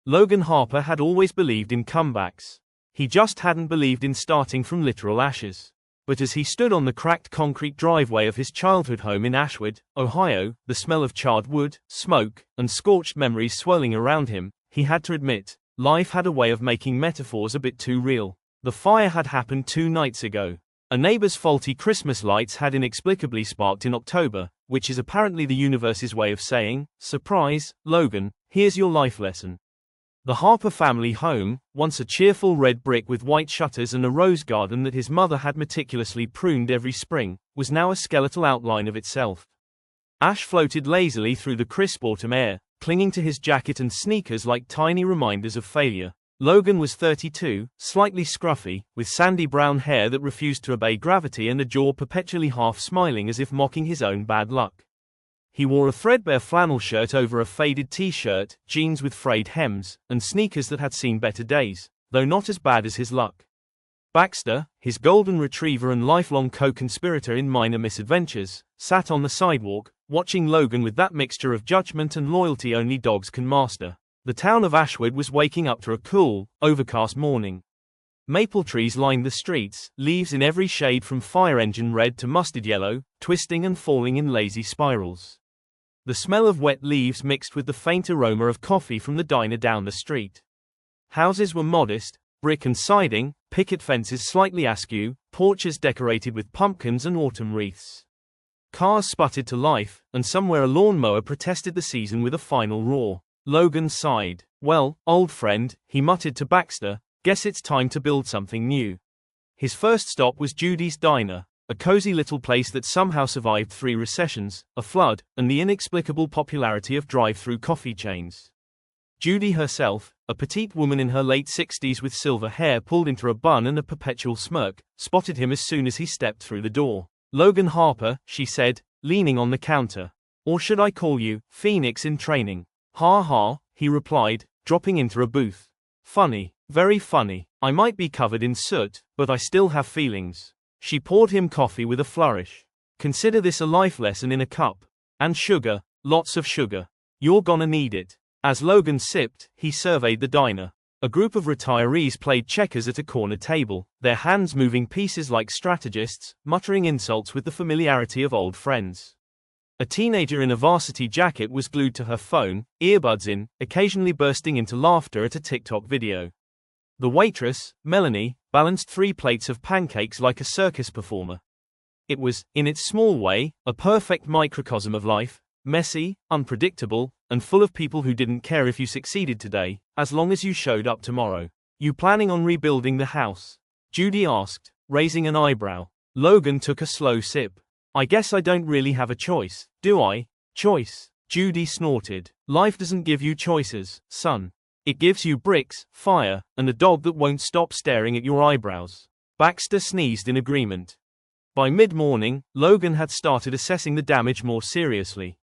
Logan Harper had always believed in comebacks. He just hadn't believed in starting from literal ashes. But as he stood on the cracked concrete driveway of his childhood home in Ashwood, Ohio, the smell of charred wood, smoke, and scorched memories swirling around him, he had to admit, life had a way of making metaphors a bit too real. The fire had happened 2 nights ago. A neighbor's faulty Christmas lights had inexplicably sparked in October, which is apparently the universe's way of saying, "Surprise, Logan, here's your life lesson." The Harper family home, once a cheerful red brick with white shutters and a rose garden that his mother had meticulously pruned every spring, was now a skeletal outline of itself. Ash floated lazily through the crisp autumn air, clinging to his jacket and sneakers like tiny reminders of failure. Logan was 32, slightly scruffy, with sandy brown hair that refused to obey gravity and a jaw perpetually half smiling as if mocking his own bad luck. He wore a threadbare flannel shirt over a faded t-shirt, jeans with frayed hems, and sneakers that had seen better days, though not as bad as his luck. Baxter, his golden retriever and lifelong co-conspirator in minor misadventures, sat on the sidewalk, watching Logan with that mixture of judgment and loyalty only dogs can master. The town of Ashwood was waking up to a cool, overcast morning. Maple trees lined the streets, leaves in every shade from fire engine red to mustard yellow, twisting and falling in lazy spirals. The smell of wet leaves mixed with the faint aroma of coffee from the diner down the street. Houses were modest, brick and siding, picket fences slightly askew, porches decorated with pumpkins and autumn wreaths. Cars sputtered to life, and somewhere a lawnmower protested the season with a final roar. Logan sighed. "Well, old friend," he muttered to Baxter, "guess it's time to build something new." His first stop was Judy's Diner, a cozy little place that somehow survived 3 recessions, a flood, and the inexplicable popularity of drive-through coffee chains. Judy herself, a petite woman in her late 60s with silver hair pulled into a bun and a perpetual smirk, spotted him as soon as he stepped through the door. "Logan Harper," she said, leaning on the counter. "Or should I call you, Phoenix in training?" "Ha ha," he replied, dropping into a booth. "Funny, very funny. I might be covered in soot, but I still have feelings." She poured him coffee with a flourish. "Consider this a life lesson in a cup. And sugar, lots of sugar. You're gonna need it." As Logan sipped, he surveyed the diner. A group of retirees played checkers at a corner table, their hands moving pieces like strategists, muttering insults with the familiarity of old friends. A teenager in a varsity jacket was glued to her phone, earbuds in, occasionally bursting into laughter at a TikTok video. The waitress, Melanie, balanced 3 plates of pancakes like a circus performer. It was, in its small way, a perfect microcosm of life, messy, unpredictable, and full of people who didn't care if you succeeded today, as long as you showed up tomorrow. "You planning on rebuilding the house?" Judy asked, raising an eyebrow. Logan took a slow sip. "I guess I don't really have a choice, do I?" "Choice?" Judy snorted. "Life doesn't give you choices, son. It gives you bricks, fire, and a dog that won't stop staring at your eyebrows." Baxter sneezed in agreement. By mid-morning, Logan had started assessing the damage more seriously.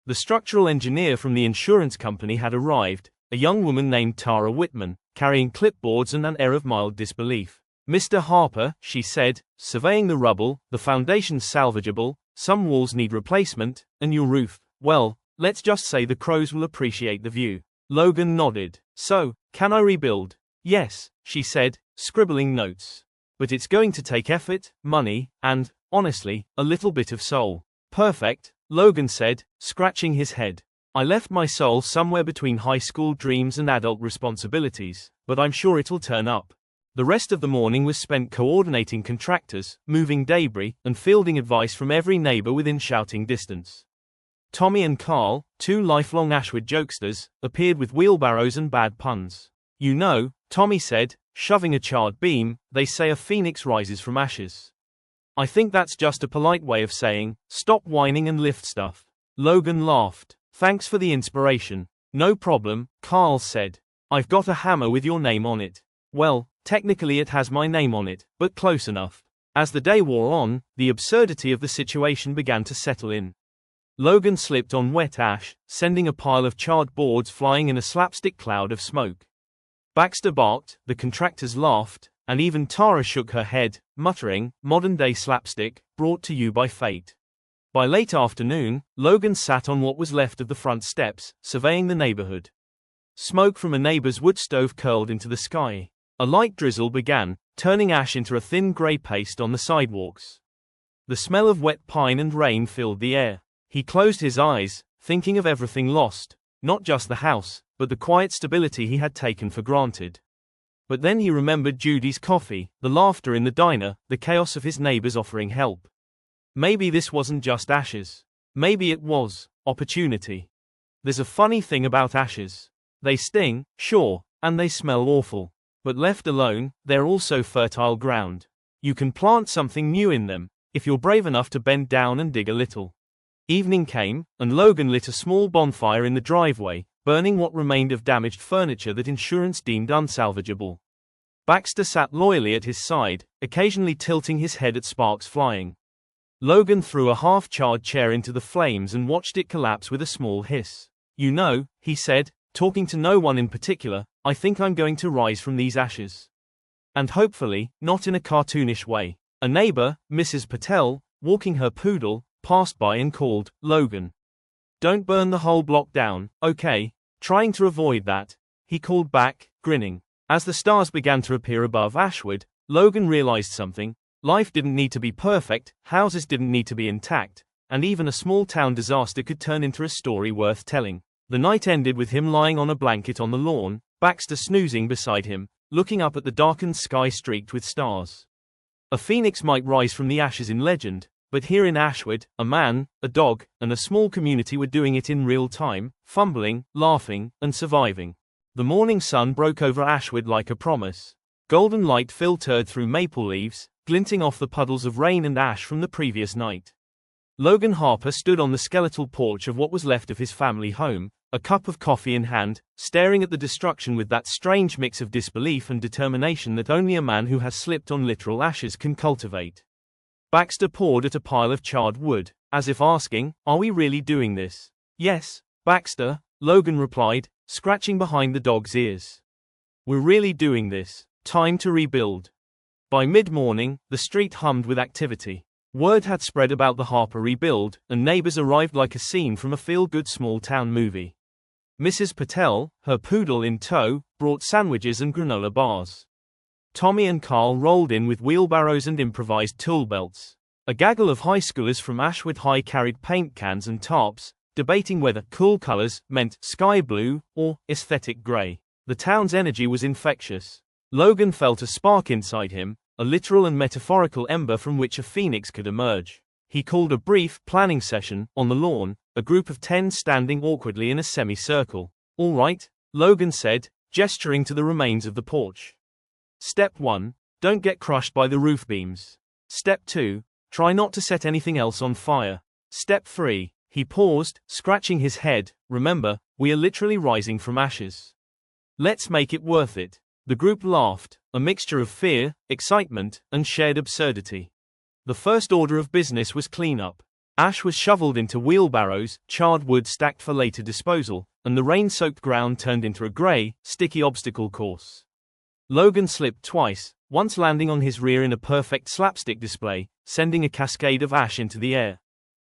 The structural engineer from the insurance company had arrived, a young woman named Tara Whitman, carrying clipboards and an air of mild disbelief. "Mr. Harper," she said, surveying the rubble, "the foundation's salvageable, some walls need replacement, and your roof, well, let's just say the crows will appreciate the view." Logan nodded. "So, can I rebuild?" "Yes," she said, scribbling notes. "But it's going to take effort, money, and, honestly, a little bit of soul." "Perfect," Logan said, scratching his head. "I left my soul somewhere between high school dreams and adult responsibilities, but I'm sure it'll turn up." The rest of the morning was spent coordinating contractors, moving debris, and fielding advice from every neighbor within shouting distance. Tommy and Carl, 2 lifelong Ashwood jokesters, appeared with wheelbarrows and bad puns. "You know," Tommy said, shoving a charred beam, "they say a phoenix rises from ashes. I think that's just a polite way of saying, stop whining and lift stuff." Logan laughed. "Thanks for the inspiration." "No problem," Carl said. "I've got a hammer with your name on it." "Well, technically it has my name on it, but close enough." As the day wore on, the absurdity of the situation began to settle in. Logan slipped on wet ash, sending a pile of charred boards flying in a slapstick cloud of smoke. Baxter barked, the contractors laughed, and even Tara shook her head, muttering, "Modern-day slapstick, brought to you by fate." By late afternoon, Logan sat on what was left of the front steps, surveying the neighborhood. Smoke from a neighbor's wood stove curled into the sky. A light drizzle began, turning ash into a thin gray paste on the sidewalks. The smell of wet pine and rain filled the air. He closed his eyes, thinking of everything lost, not just the house, but the quiet stability he had taken for granted. But then he remembered Judy's coffee, the laughter in the diner, the chaos of his neighbors offering help. Maybe this wasn't just ashes. Maybe it was opportunity. There's a funny thing about ashes. They sting, sure, and they smell awful. But left alone, they're also fertile ground. You can plant something new in them, if you're brave enough to bend down and dig a little. Evening came, and Logan lit a small bonfire in the driveway, burning what remained of damaged furniture that insurance deemed unsalvageable. Baxter sat loyally at his side, occasionally tilting his head at sparks flying. Logan threw a half-charred chair into the flames and watched it collapse with a small hiss. "You know," he said, talking to no one in particular, "I think I'm going to rise from these ashes. And hopefully, not in a cartoonish way." A neighbor, Mrs. Patel, walking her poodle, passed by and called, "Logan. Don't burn the whole block down, okay?" Trying to avoid that, he called back, grinning. As the stars began to appear above Ashwood, Logan realized something. Life didn't need to be perfect, houses didn't need to be intact, and even a small town disaster could turn into a story worth telling. The night ended with him lying on a blanket on the lawn, Baxter snoozing beside him, looking up at the darkened sky streaked with stars. A phoenix might rise from the ashes in legend, but here in Ashwood, a man, a dog, and a small community were doing it in real time, fumbling, laughing, and surviving. The morning sun broke over Ashwood like a promise. Golden light filtered through maple leaves, glinting off the puddles of rain and ash from the previous night. Logan Harper stood on the skeletal porch of what was left of his family home, a cup of coffee in hand, staring at the destruction with that strange mix of disbelief and determination that only a man who has slipped on literal ashes can cultivate. Baxter pawed at a pile of charred wood, as if asking, "Are we really doing this?" "Yes, Baxter," Logan replied, scratching behind the dog's ears. "We're really doing this. Time to rebuild." By mid-morning, the street hummed with activity. Word had spread about the Harper rebuild, and neighbors arrived like a scene from a feel-good small-town movie. Mrs. Patel, her poodle in tow, brought sandwiches and granola bars. Tommy and Carl rolled in with wheelbarrows and improvised tool belts. A gaggle of high schoolers from Ashwood High carried paint cans and tarps, debating whether cool colors meant sky blue or aesthetic gray. The town's energy was infectious. Logan felt a spark inside him, a literal and metaphorical ember from which a phoenix could emerge. He called a brief planning session on the lawn, a group of 10 standing awkwardly in a semicircle. "All right," Logan said, gesturing to the remains of the porch. "Step 1, don't get crushed by the roof beams. Step 2, try not to set anything else on fire. Step 3, he paused, scratching his head, "remember, we are literally rising from ashes. Let's make it worth it." The group laughed, a mixture of fear, excitement, and shared absurdity. The first order of business was cleanup. Ash was shoveled into wheelbarrows, charred wood stacked for later disposal, and the rain-soaked ground turned into a gray, sticky obstacle course. Logan slipped twice, once landing on his rear in a perfect slapstick display, sending a cascade of ash into the air.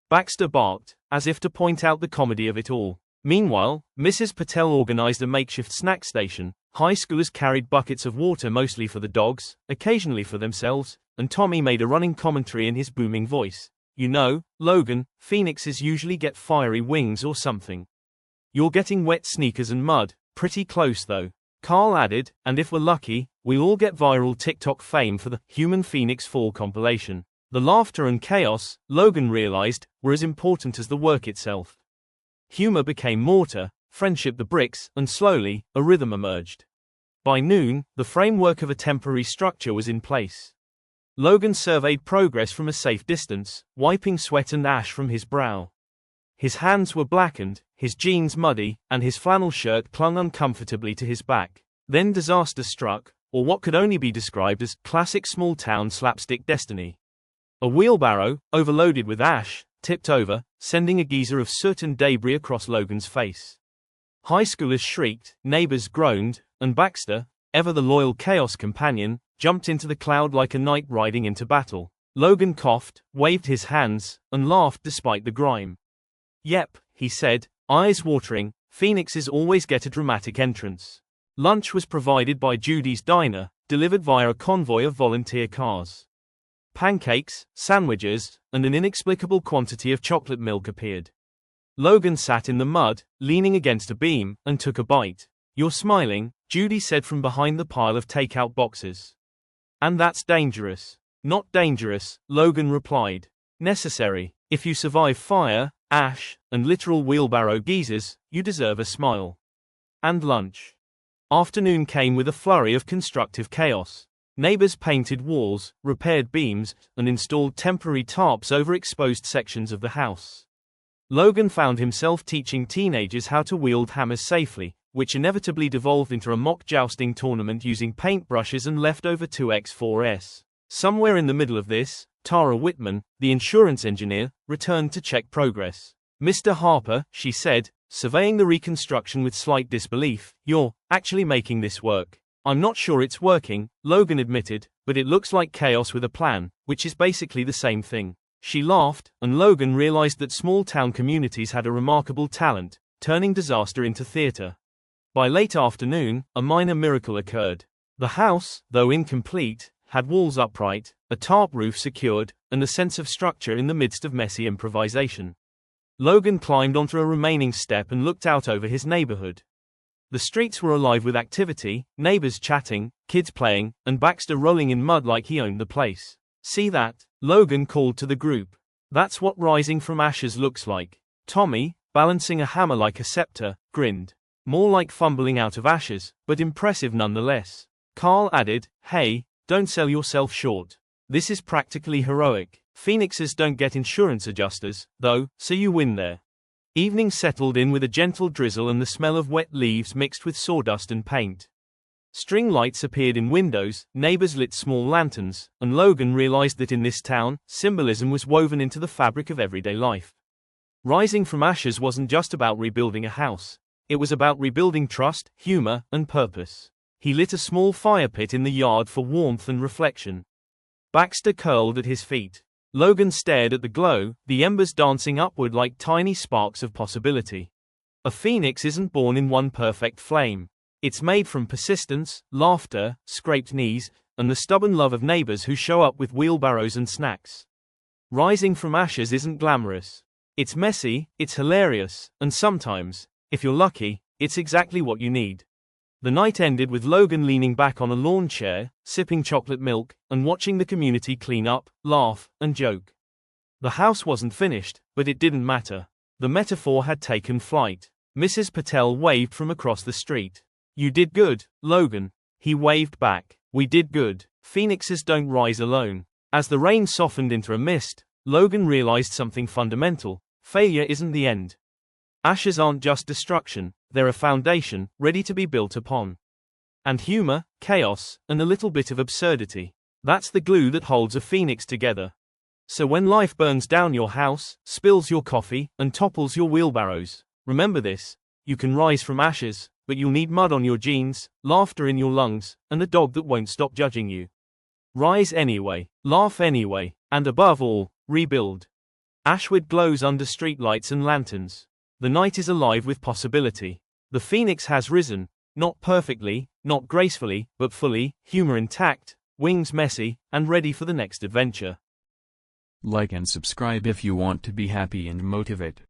Baxter barked, as if to point out the comedy of it all. Meanwhile, Mrs. Patel organized a makeshift snack station. High schoolers carried buckets of water mostly for the dogs, occasionally for themselves, and Tommy made a running commentary in his booming voice. "You know, Logan, phoenixes usually get fiery wings or something. You're getting wet sneakers and mud, pretty close though." Carl added, "And if we're lucky, we'll all get viral TikTok fame for the Human Phoenix Fall compilation." The laughter and chaos, Logan realized, were as important as the work itself. Humor became mortar, friendship the bricks, and slowly, a rhythm emerged. By noon, the framework of a temporary structure was in place. Logan surveyed progress from a safe distance, wiping sweat and ash from his brow. His hands were blackened, his jeans muddy, and his flannel shirt clung uncomfortably to his back. Then disaster struck, or what could only be described as classic small-town slapstick destiny. A wheelbarrow, overloaded with ash, tipped over, sending a geyser of soot and debris across Logan's face. High schoolers shrieked, neighbors groaned, and Baxter, ever the loyal chaos companion, jumped into the cloud like a knight riding into battle. Logan coughed, waved his hands, and laughed despite the grime. "Yep," he said, eyes watering, Phoenixes always get a dramatic entrance. Lunch was provided by Judy's Diner, delivered via a convoy of volunteer cars. Pancakes, sandwiches, and an inexplicable quantity of chocolate milk appeared. Logan sat in the mud, leaning against a beam, and took a bite. "You're smiling," Judy said from behind the pile of takeout boxes. "And that's dangerous." "Not dangerous," Logan replied. "Necessary. If you survive fire, ash, and literal wheelbarrow geysers, you deserve a smile." And lunch. Afternoon came with a flurry of constructive chaos. Neighbors painted walls, repaired beams, and installed temporary tarps over exposed sections of the house. Logan found himself teaching teenagers how to wield hammers safely, which inevitably devolved into a mock jousting tournament using paintbrushes and leftover 2x4s. Somewhere in the middle of this, Tara Whitman, the insurance engineer, returned to check progress. "Mr. Harper," she said, surveying the reconstruction with slight disbelief, "you're actually making this work." "I'm not sure it's working," Logan admitted, "but it looks like chaos with a plan, which is basically the same thing." She laughed, and Logan realized that small-town communities had a remarkable talent, turning disaster into theater. By late afternoon, a minor miracle occurred. The house, though incomplete, had walls upright, a tarp roof secured, and a sense of structure in the midst of messy improvisation. Logan climbed onto a remaining step and looked out over his neighborhood. The streets were alive with activity, neighbors chatting, kids playing, and Baxter rolling in mud like he owned the place. "See that?" Logan called to the group. "That's what rising from ashes looks like." Tommy, balancing a hammer like a scepter, grinned. "More like fumbling out of ashes, but impressive nonetheless." Carl added, "Hey, don't sell yourself short. This is practically heroic. Phoenixes don't get insurance adjusters, though, so you win there." Evening settled in with a gentle drizzle and the smell of wet leaves mixed with sawdust and paint. String lights appeared in windows, neighbors lit small lanterns, and Logan realized that in this town, symbolism was woven into the fabric of everyday life. Rising from ashes wasn't just about rebuilding a house. It was about rebuilding trust, humor, and purpose. He lit a small fire pit in the yard for warmth and reflection. Baxter curled at his feet. Logan stared at the glow, the embers dancing upward like tiny sparks of possibility. A phoenix isn't born in one perfect flame. It's made from persistence, laughter, scraped knees, and the stubborn love of neighbors who show up with wheelbarrows and snacks. Rising from ashes isn't glamorous. It's messy, it's hilarious, and sometimes, if you're lucky, it's exactly what you need. The night ended with Logan leaning back on a lawn chair, sipping chocolate milk, and watching the community clean up, laugh, and joke. The house wasn't finished, but it didn't matter. The metaphor had taken flight. Mrs. Patel waved from across the street. "You did good, Logan." He waved back. "We did good. Phoenixes don't rise alone." As the rain softened into a mist, Logan realized something fundamental. Failure isn't the end. Ashes aren't just destruction, they're a foundation, ready to be built upon. And humor, chaos, and a little bit of absurdity. That's the glue that holds a phoenix together. So when life burns down your house, spills your coffee, and topples your wheelbarrows, remember this: you can rise from ashes, but you'll need mud on your jeans, laughter in your lungs, and a dog that won't stop judging you. Rise anyway, laugh anyway, and above all, rebuild. Ashwood glows under streetlights and lanterns. The night is alive with possibility. The phoenix has risen, not perfectly, not gracefully, but fully, humor intact, wings messy, and ready for the next adventure. Like and subscribe if you want to be happy and motivate.